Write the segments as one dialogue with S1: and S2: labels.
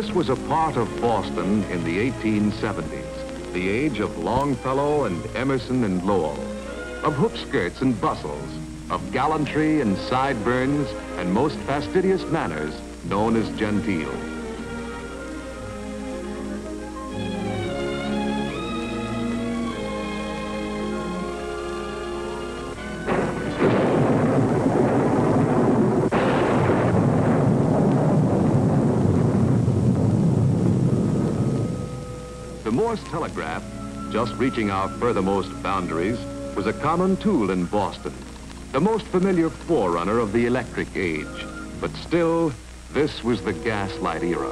S1: This was a part of Boston in the 1870s, the age of Longfellow and Emerson and Lowell, of hoop-skirts and bustles, of gallantry and sideburns and most fastidious manners known as genteel. The Morse telegraph, just reaching our furthermost boundaries, was a common tool in Boston, the most familiar forerunner of the electric age. But still, this was the gaslight era.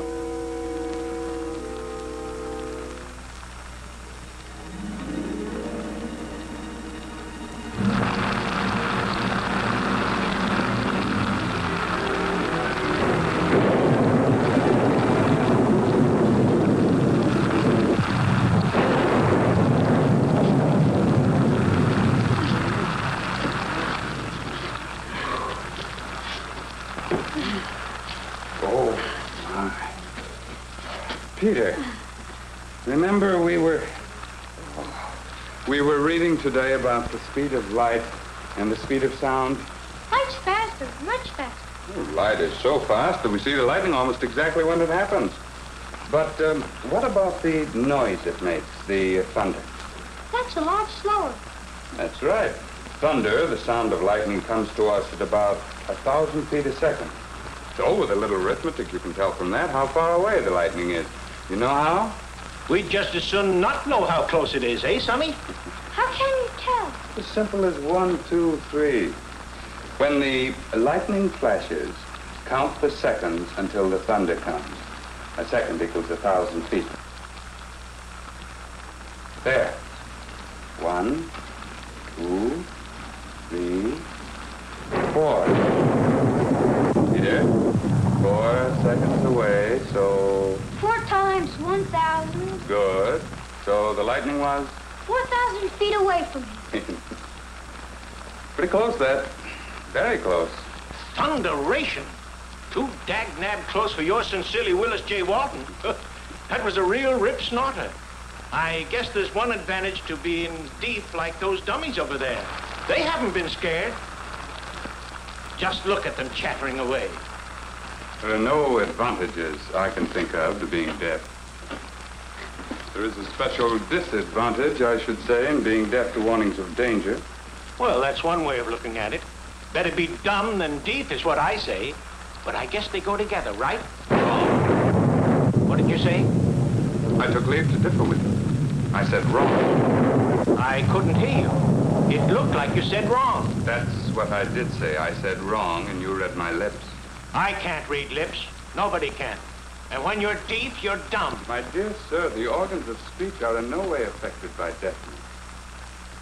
S2: Oh, my. Peter, remember we were reading today about the speed of light and the speed of sound?
S3: Much faster, much faster.
S2: Oh, light is so fast that we see the lightning almost exactly when it happens. But what about the noise it makes, the thunder?
S3: That's a lot slower.
S2: That's right. Thunder, the sound of lightning, comes to us at about 1,000 feet a second. So, with a little arithmetic, you can tell from that how far away the lightning is. You know how?
S4: We'd just as soon not know how close it is, eh, Sonny?
S3: How can you tell?
S2: As simple as 1, 2, 3. When the lightning flashes, count the seconds until the thunder comes. A second equals 1,000 feet. There. 1, 2, 3, 4. Peter, 4 seconds away, so...
S3: 4 times 1,000.
S2: Good. So the lightning was?
S3: 4,000 feet away from me.
S2: Pretty close, that. Very close.
S4: Thunderation. Too dag-nab close for your sincerely Willis J. Walton. That was a real rip snorter. I guess there's one advantage to being deep like those dummies over there. They haven't been scared. Just look at them chattering away.
S2: There are no advantages I can think of to being deaf. There is a special disadvantage, I should say, in being deaf to warnings of danger.
S4: Well, that's one way of looking at it. Better be dumb than deaf is what I say. But I guess they go together, right? What did you say?
S2: I took leave to differ with you. I said wrong.
S4: I couldn't hear you. It looked like you said wrong.
S2: That's what I did say. I said wrong, and you read my lips.
S4: I can't read lips. Nobody can. And when you're deaf, you're dumb.
S2: My dear sir, the organs of speech are in no way affected by deafness.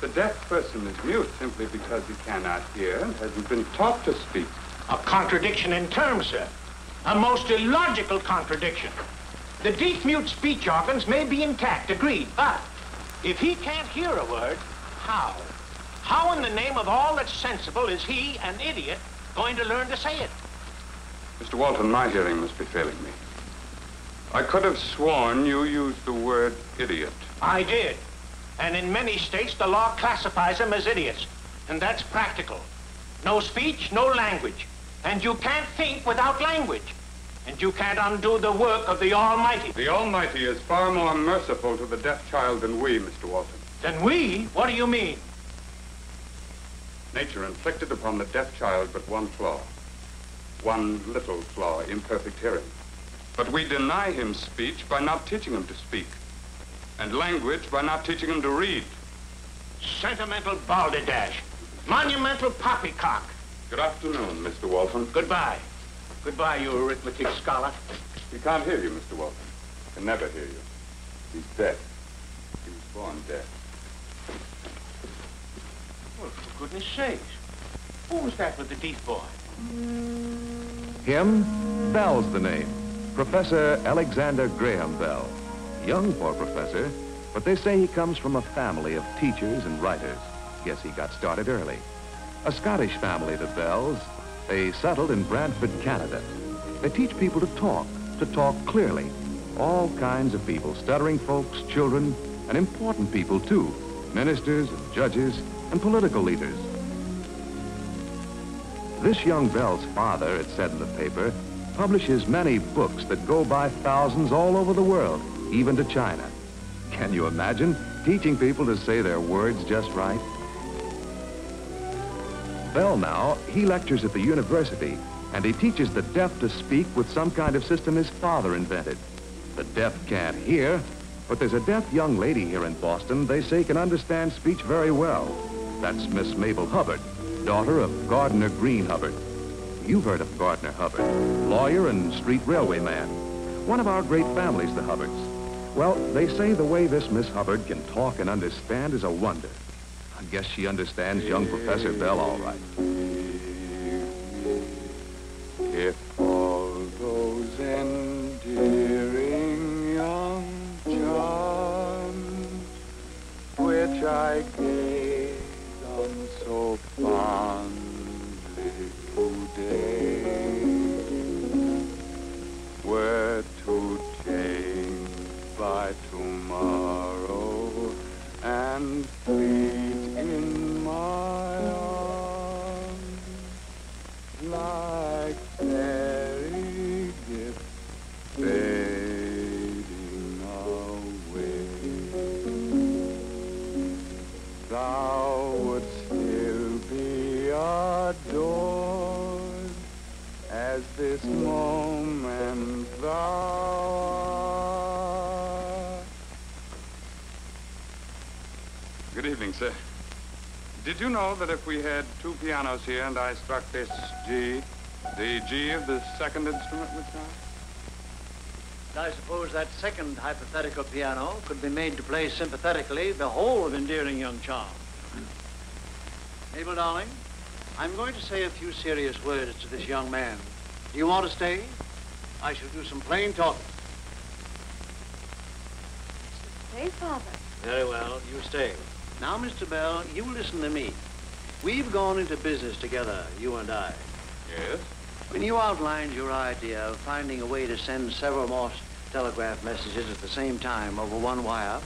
S2: The deaf person is mute simply because he cannot hear and hasn't been taught to speak.
S4: A contradiction in terms, sir. A most illogical contradiction. The deaf-mute speech organs may be intact, agreed, but if he can't hear a word, how? How in the name of all that's sensible is he, an idiot, going to learn to say it?
S2: Mr. Walton, my hearing must be failing me. I could have sworn you used the word idiot.
S4: I did. And in many states, the law classifies them as idiots. And that's practical. No speech, no language. And you can't think without language. And you can't undo the work of the Almighty.
S2: The Almighty is far more merciful to the deaf child than we, Mr. Walton.
S4: Than we? What do you mean?
S2: Nature inflicted upon the deaf child but one flaw. One little flaw, imperfect hearing. But we deny him speech by not teaching him to speak. And language by not teaching him to read.
S4: Sentimental balderdash. Monumental poppycock.
S2: Good afternoon, Mr. Walton.
S4: Goodbye. Goodbye, you arithmetic scholar.
S2: He can't hear you, Mr. Walton. Can never hear you. He's deaf. He was born deaf.
S4: Well, for goodness sakes. Who was that with the deaf boy?
S1: Him? Bell's the name. Professor Alexander Graham Bell. Young for a professor, but they say he comes from a family of teachers and writers. Guess he got started early. A Scottish family, the Bells. They settled in Brantford, Canada. They teach people to talk, to talk clearly. All kinds of people, stuttering folks, children, and important people, too. Ministers and judges and political leaders. This young Bell's father, it said in the paper, publishes many books that go by thousands all over the world, even to China. Can you imagine teaching people to say their words just right? Bell now, he lectures at the university, and he teaches the deaf to speak with some kind of system his father invented. The deaf can't hear, but there's a deaf young lady here in Boston they say can understand speech very well. That's Miss Mabel Hubbard, daughter of Gardner Green Hubbard. You've heard of Gardner Hubbard, lawyer and street railway man. One of our great families, the Hubbards. Well, they say the way this Miss Hubbard can talk and understand is a wonder. I guess she understands young Professor Bell all right.
S2: If all those endearing young charms which I gaze on so fondly today were to change by tomorrow and fleet in my arms like fairy gifts fading away, thou wouldst still be adored as this moment thou art. Good evening, sir. Did you know that if we had two pianos here and I struck this G, the G of the second instrument would sound?
S5: I suppose that second hypothetical piano could be made to play sympathetically the whole of Endearing Young Charm. Mabel, darling, I'm going to say a few serious words to this young man. Do you want to stay? I shall do some plain talking.
S3: Stay, Father.
S5: Very well, you stay. Now, Mr. Bell, you listen to me. We've gone into business together, you and I.
S2: Yes?
S5: When you outlined your idea of finding a way to send several more telegraph messages at the same time over one wire,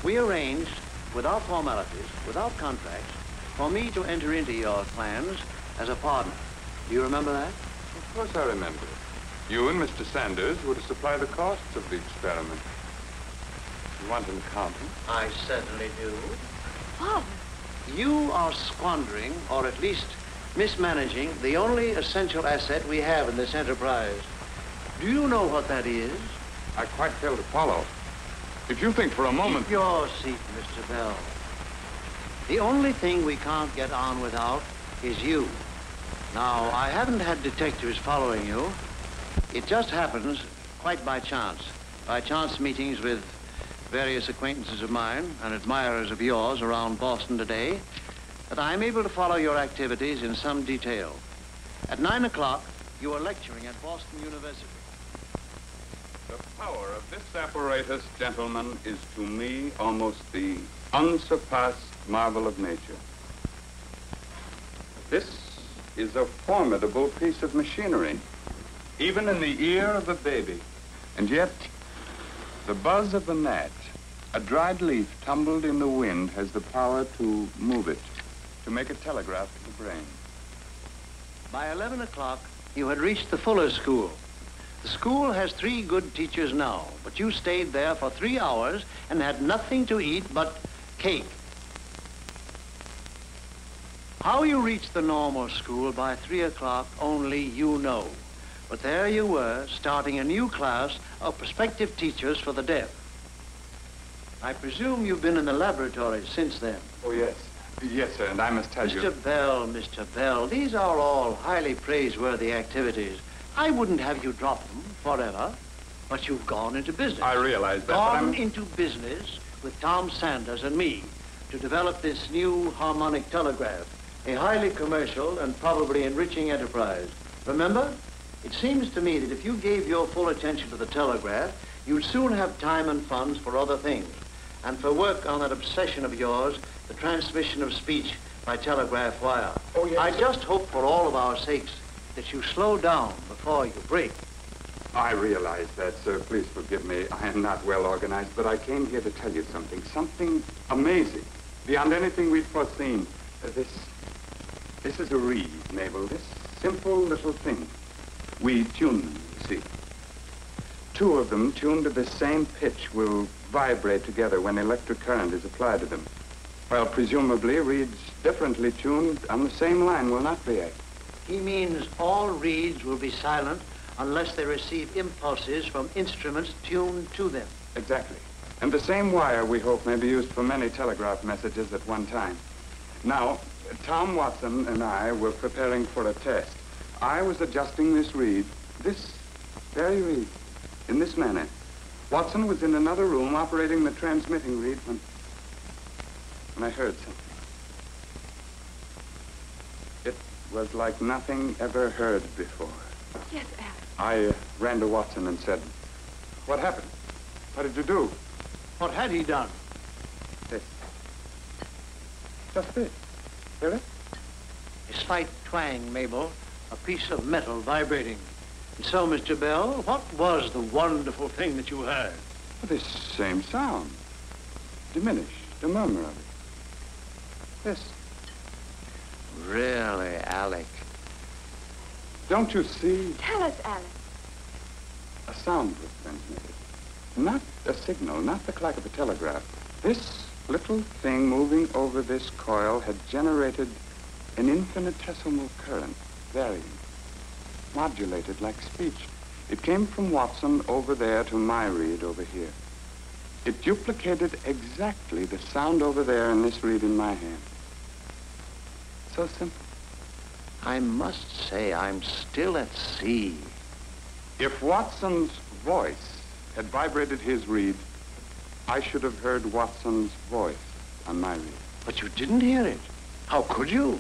S5: we arranged, without formalities, without contracts, for me to enter into your plans as a partner. Do you remember that?
S2: Of course I remember. You and Mr. Sanders were to supply the costs of the experiment. You want an accountant?
S5: I certainly do.
S3: Father.
S5: You are squandering, or at least mismanaging, the only essential asset we have in this enterprise. Do you know what that is?
S2: I quite fail to follow. If you think for a moment...
S5: Keep your seat, Mr. Bell. The only thing we can't get on without is you. Now, I haven't had detectives following you. It just happens, quite by chance meetings with various acquaintances of mine and admirers of yours around Boston today, that I'm able to follow your activities in some detail. At 9 o'clock, you are lecturing at Boston University.
S2: The power of this apparatus, gentlemen, is to me almost the unsurpassed marvel of nature. This is a formidable piece of machinery, even in the ear of a baby. And yet, the buzz of a gnat, a dried leaf tumbled in the wind, has the power to move it, to make a telegraph to the brain.
S5: By 11 o'clock, you had reached the Fuller School. The school has 3 good teachers now, but you stayed there for 3 hours and had nothing to eat but cake. How you reached the normal school by 3 o'clock, only you know. But there you were, starting a new class of prospective teachers for the deaf. I presume you've been in the laboratory since then.
S2: Oh, yes. Yes, sir, and I must tell you...
S5: Mr. Bell, these are all highly praiseworthy activities. I wouldn't have you drop them forever, but you've gone into business.
S2: I realize that,
S5: Gone into business with Tom Sanders and me to develop this new harmonic telegraph, a highly commercial and probably enriching enterprise. Remember? It seems to me that if you gave your full attention to the telegraph, you'd soon have time and funds for other things, and for work on that obsession of yours, the transmission of speech by telegraph wire.
S2: Oh, yes,
S5: I
S2: sir.
S5: just hope for all of our sakes that you slow down before you break.
S2: I realize that, sir. Please forgive me. I am not well organized, but I came here to tell you something. Something amazing, beyond anything we'd foreseen. This is a reed, Mabel. This simple little thing. We tune them, you see. Two of them, tuned to the same pitch, will vibrate together when electric current is applied to them. While presumably reeds differently tuned on the same line will not react.
S5: He means all reeds will be silent unless they receive impulses from instruments tuned to them.
S2: Exactly. And the same wire, we hope, may be used for many telegraph messages at one time. Now, Tom Watson and I were preparing for a test. I was adjusting this reed, this very reed, in this manner. Watson was in another room operating the transmitting reed when I heard something. It was like nothing ever heard before.
S3: Yes, Alex.
S2: I ran to Watson and said, "What happened? What did you do?"
S5: What had he done?
S2: This. Just this. Hear it?
S5: A slight twang, Mabel. A piece of metal vibrating. And so, Mr. Bell, what was the wonderful thing that you heard?
S2: This same sound. Diminished, the murmur of it. This.
S5: Really, Alec?
S2: Don't you see?
S3: Tell us, Alex.
S2: A sound was transmitted. Not a signal, not the clack of a telegraph. This little thing moving over this coil had generated an infinitesimal current, varying, modulated like speech. It came from Watson over there to my reed over here. It duplicated exactly the sound over there in this reed in my hand. So simple.
S5: I must say I'm still at sea.
S2: If Watson's voice had vibrated his reed, I should have heard Watson's voice on my reed.
S5: But you didn't hear it. How could you?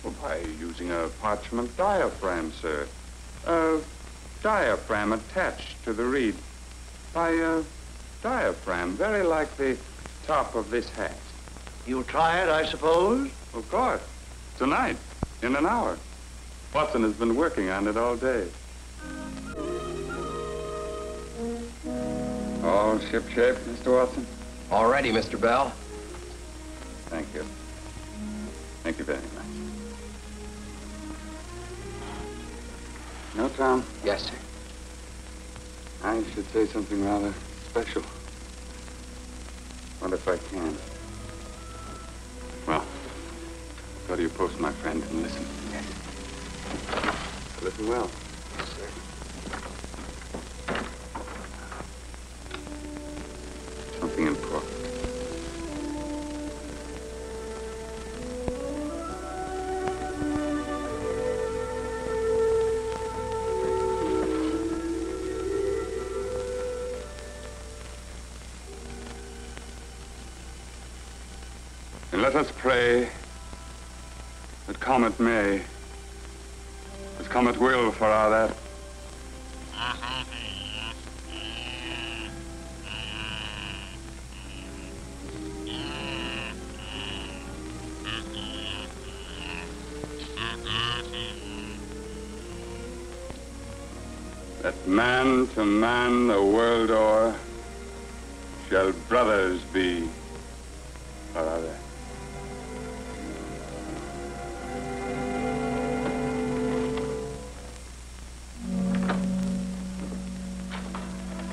S2: Well, by using a parchment diaphragm, sir. A diaphragm attached to the reed. By a diaphragm, very like the top of this hat.
S5: You'll try it, I suppose?
S2: Of course. Tonight, in an hour. Watson has been working on it all day. All shipshape, Mr. Watson?
S6: All ready, Mr. Bell.
S2: Thank you. Thank you very much. No, Tom?
S6: Yes, sir.
S2: I should say something rather special. What if I can? Well, go to your post, my friend, and listen.
S6: Yes.
S2: Listen well.
S6: Yes, sir.
S2: Something important. And let us pray that come it may, as come it will for all that. That man to man the world o'er shall brothers be for all that.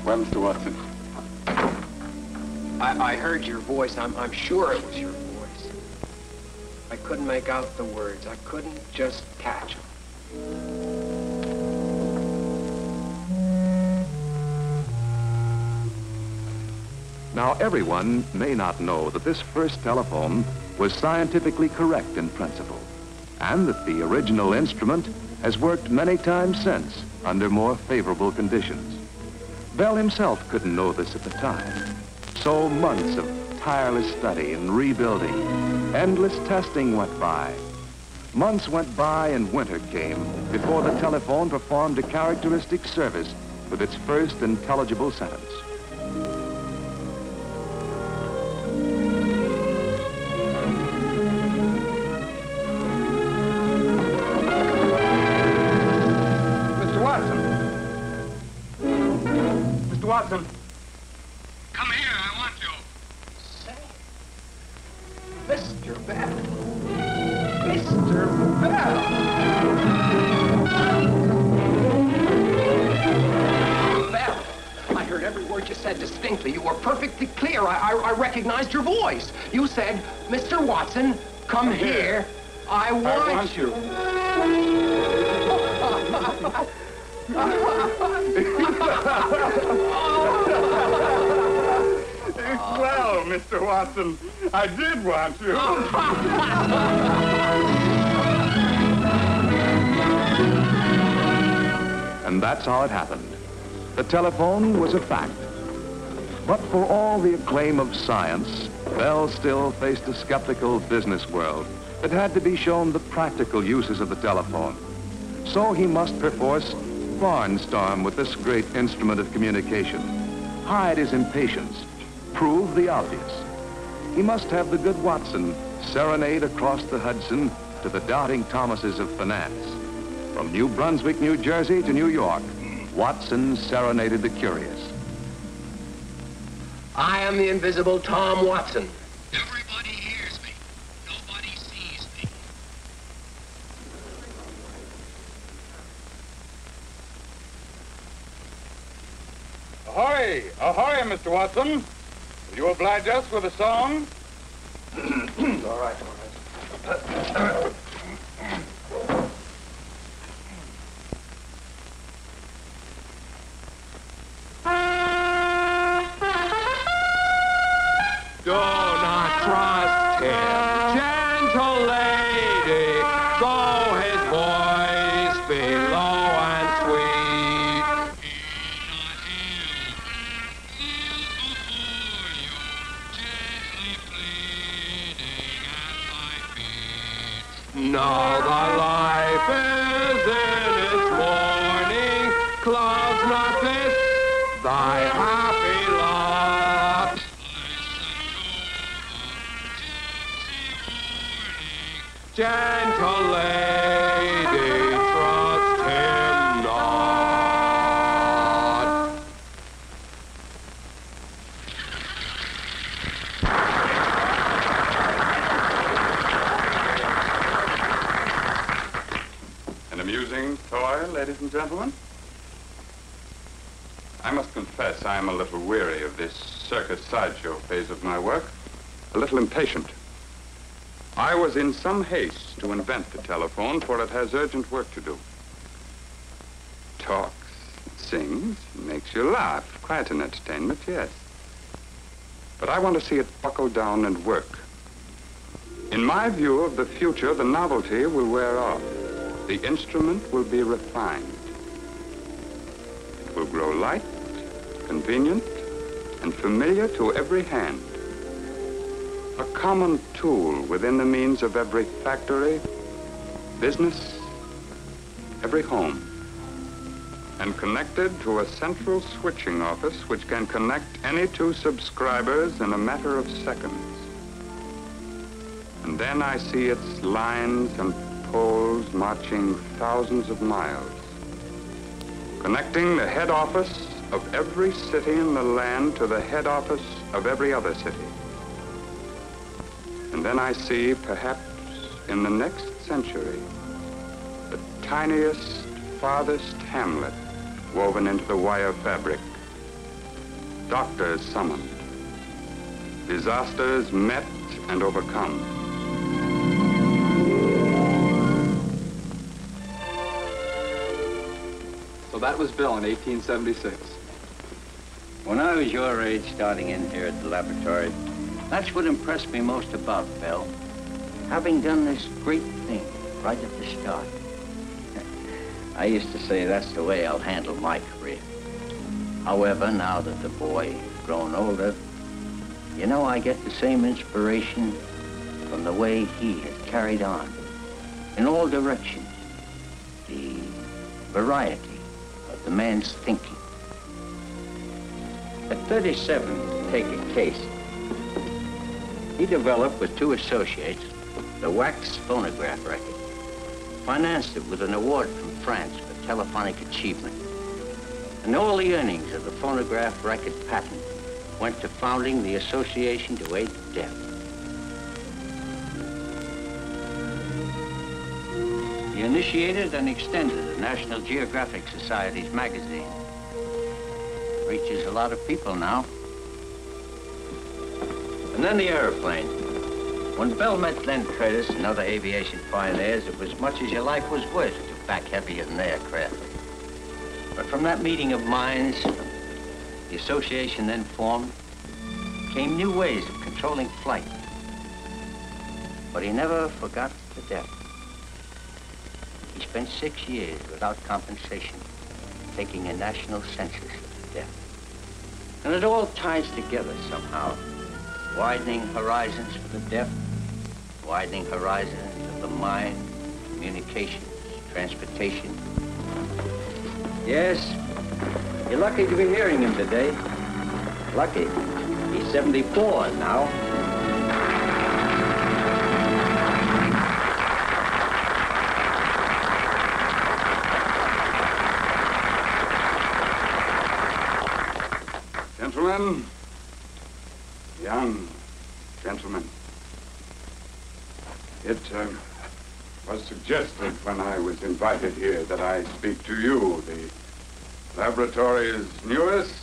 S2: Well, Mr. Watson.
S6: I heard your voice. I'm sure it was your voice. I couldn't make out the words. I couldn't just catch them.
S1: Now, everyone may not know that this first telephone was scientifically correct in principle, and that the original instrument has worked many times since under more favorable conditions. Bell himself couldn't know this at the time. So months of tireless study and rebuilding, endless testing went by. Months went by and winter came before the telephone performed a characteristic service with its first intelligible sentence.
S2: Mr. Watson. Watson. Come here, I want you.
S6: Say, Mr. Bell. Mr. Bell. Bell, I heard every word you said distinctly. You were perfectly clear. I recognized your voice. You said, Mr. Watson, come here. I want you.
S2: Well, Mr. Watson, I did want you.
S1: And that's how it happened. The telephone was a fact. But for all the acclaim of science, Bell still faced a skeptical business world that had to be shown the practical uses of the telephone. So he must perforce barnstorm with this great instrument of communication, hide his impatience, prove the obvious. He must have the good Watson serenade across the Hudson to the doubting Thomases of finance. From New Brunswick, New Jersey to New York, Watson serenaded the curious.
S6: I am the invisible Tom Watson.
S7: Everybody hears me. Nobody sees me.
S2: Ahoy! Ahoy, Mr. Watson. Will you oblige us with a song?
S6: All right, all right.
S4: Do not trust him, gentle lady, though his voice be low and sweet. Now the life is in its morning, clouds not this, thy happy lot. Gentle lady, trust him not.
S2: An amusing toy, ladies and gentlemen. I must confess I am a little weary of this circus sideshow phase of my work, a little impatient. I was in some haste to invent the telephone, for it has urgent work to do. Talks, sings, makes you laugh. Quite an entertainment, yes. But I want to see it buckle down and work. In my view of the future, the novelty will wear off. The instrument will be refined. It will grow light, convenient, and familiar to every hand. A common tool within the means of every factory, business, every home, and connected to a central switching office which can connect any two subscribers in a matter of seconds. And then I see its lines and poles marching thousands of miles, connecting the head office of every city in the land to the head office of every other city. And then I see, perhaps in the next century, the tiniest, farthest hamlet woven into the wire fabric. Doctors summoned. Disasters met and overcome.
S8: So that was Bill in 1876.
S5: When I was your age, starting in here at the laboratory, that's what impressed me most about Bell. Having done this great thing right at the start. I used to say that's the way I'll handle my career. However, now that the boy has grown older, you know, I get the same inspiration from the way he has carried on in all directions. The variety of the man's thinking. At 37, take a case. He developed with two associates the wax phonograph record. Financed it with an award from France for telephonic achievement.
S9: And all the earnings of the phonograph record patent went to founding the Association to Aid the Deaf. He initiated and extended the National Geographic Society's magazine. Reaches a lot of people now. And then the airplane. When Bell met Glenn Curtis and other aviation pioneers, it was much as your life was worth to back heavier than aircraft. But from that meeting of minds, the association then formed, came new ways of controlling flight. But he never forgot the deaf. He spent 6 years without compensation, taking a national census of the deaf. And it all ties together somehow. Widening horizons for the deaf, widening horizons of the mind, communications, transportation. Yes, you're lucky to be hearing him today. Lucky. He's 74 now.
S2: Gentlemen, young gentlemen, it was suggested when I was invited here that I speak to you, the laboratory's newest,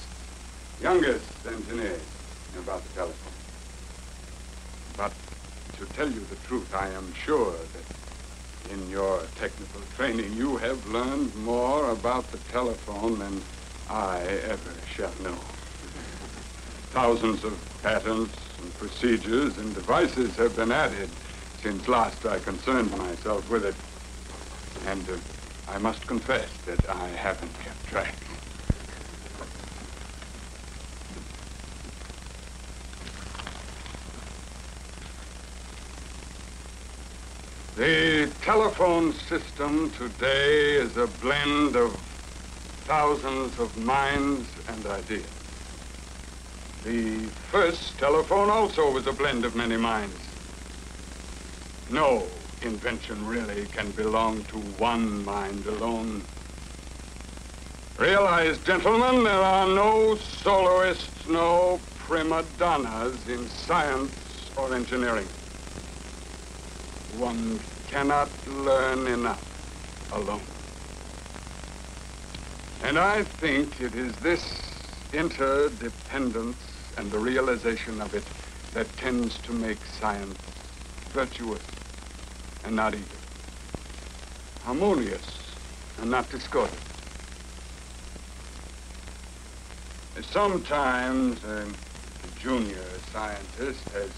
S2: youngest engineers, about the telephone. But to tell you the truth, I am sure that in your technical training you have learned more about the telephone than I ever shall know. Thousands of patents and procedures and devices have been added since last I concerned myself with it. And I must confess that I haven't kept track. The telephone system today is a blend of thousands of minds and ideas. The first telephone also was a blend of many minds. No invention really can belong to one mind alone. Realize, gentlemen, there are no soloists, no prima donnas in science or engineering. One cannot learn enough alone. And I think it is this interdependence and the realization of it that tends to make science virtuous and not evil, harmonious and not discordant. Sometimes a junior scientist has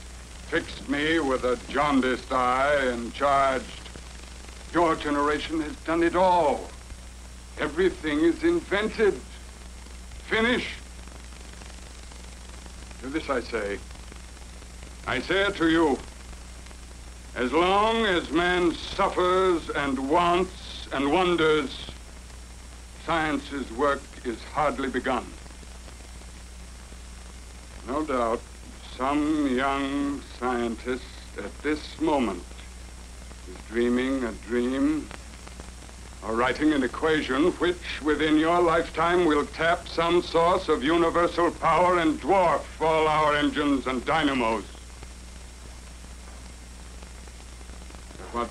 S2: fixed me with a jaundiced eye and charged, your generation has done it all. Everything is invented, finished. To this I say it to you, as long as man suffers and wants and wonders, science's work is hardly begun. No doubt, some young scientist at this moment is dreaming a dream or writing an equation which, within your lifetime, will tap some source of universal power and dwarf all our engines and dynamos. What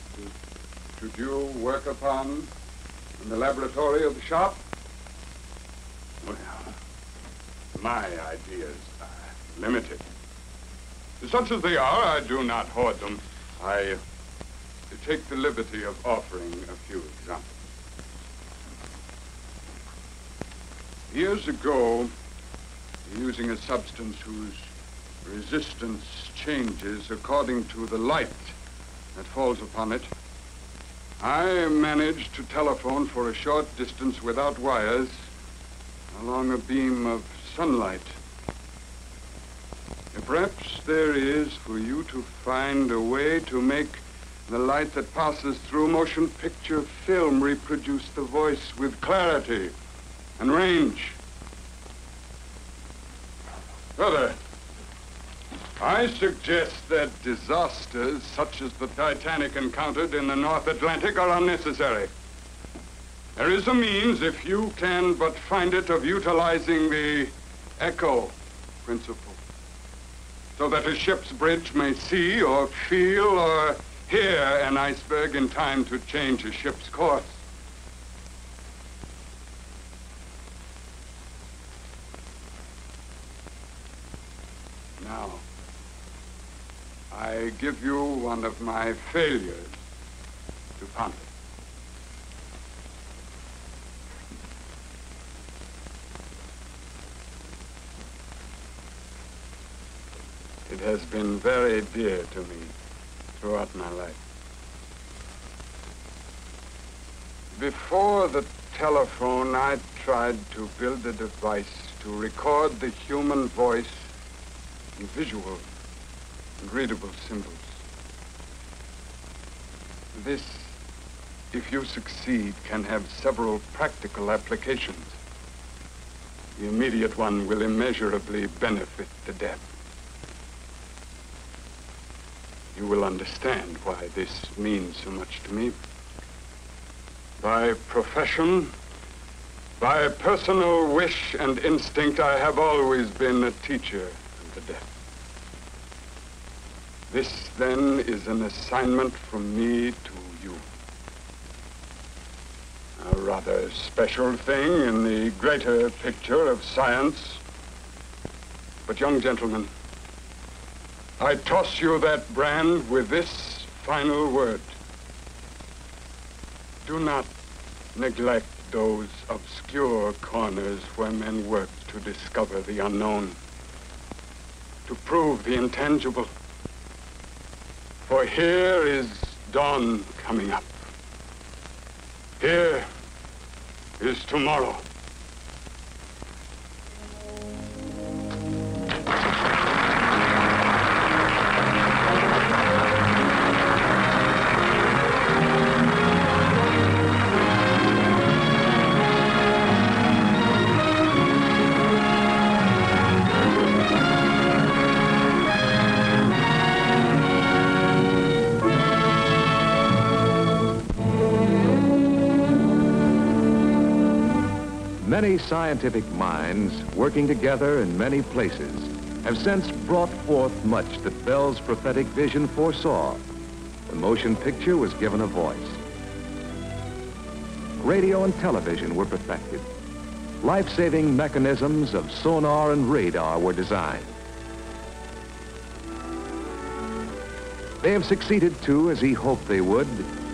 S2: should you work upon in the laboratory of the shop? Well, my ideas are limited. Such as they are, I do not hoard them. I take the liberty of offering a few examples. Years ago, using a substance whose resistance changes according to the light that falls upon it, I managed to telephone for a short distance without wires along a beam of sunlight. Perhaps there is for you to find a way to make the light that passes through motion picture film reproduce the voice with clarity and range. Further, I suggest that disasters such as the Titanic encountered in the North Atlantic are unnecessary. There is a means, if you can but find it, of utilizing the echo principle, so that a ship's bridge may see or feel or hear an iceberg in time to change a ship's course. Now, I give you one of my failures to ponder. It has been very dear to me throughout my life. Before the telephone, I tried to build a device to record the human voice in visual and readable symbols. This, if you succeed, can have several practical applications. The immediate one will immeasurably benefit the deaf. You will understand why this means so much to me. By profession, by personal wish and instinct, I have always been a teacher of the deaf. This, then, is an assignment from me to you. A rather special thing in the greater picture of science. But, young gentlemen, I toss you that brand with this final word. Do not neglect those obscure corners where men work to discover the unknown, to prove the intangible. For here is dawn coming up. Here is tomorrow.
S1: Many scientific minds, working together in many places, have since brought forth much that Bell's prophetic vision foresaw. The motion picture was given a voice. Radio and television were perfected. Life-saving mechanisms of sonar and radar were designed. They have succeeded, too, as he hoped they would,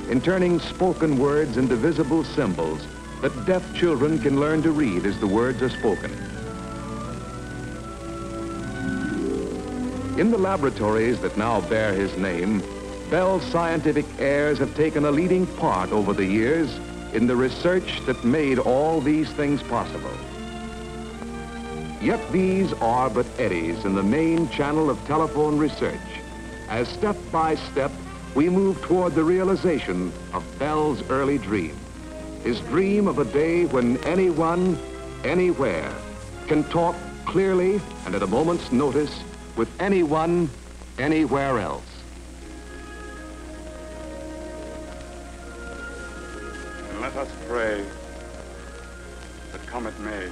S1: in turning spoken words into visible symbols that deaf children can learn to read as the words are spoken. In the laboratories that now bear his name, Bell's scientific heirs have taken a leading part over the years in the research that made all these things possible. Yet these are but eddies in the main channel of telephone research, as step by step we move toward the realization of Bell's early dream. His dream of a day when anyone, anywhere, can talk clearly and at a moment's notice with anyone, anywhere else.
S2: And let us pray that come it may,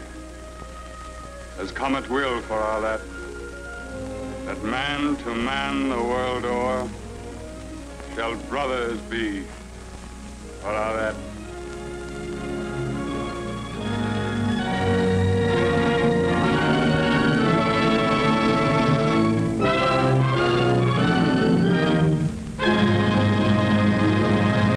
S2: as come it will for all that man to man the world o'er shall brothers be for all that.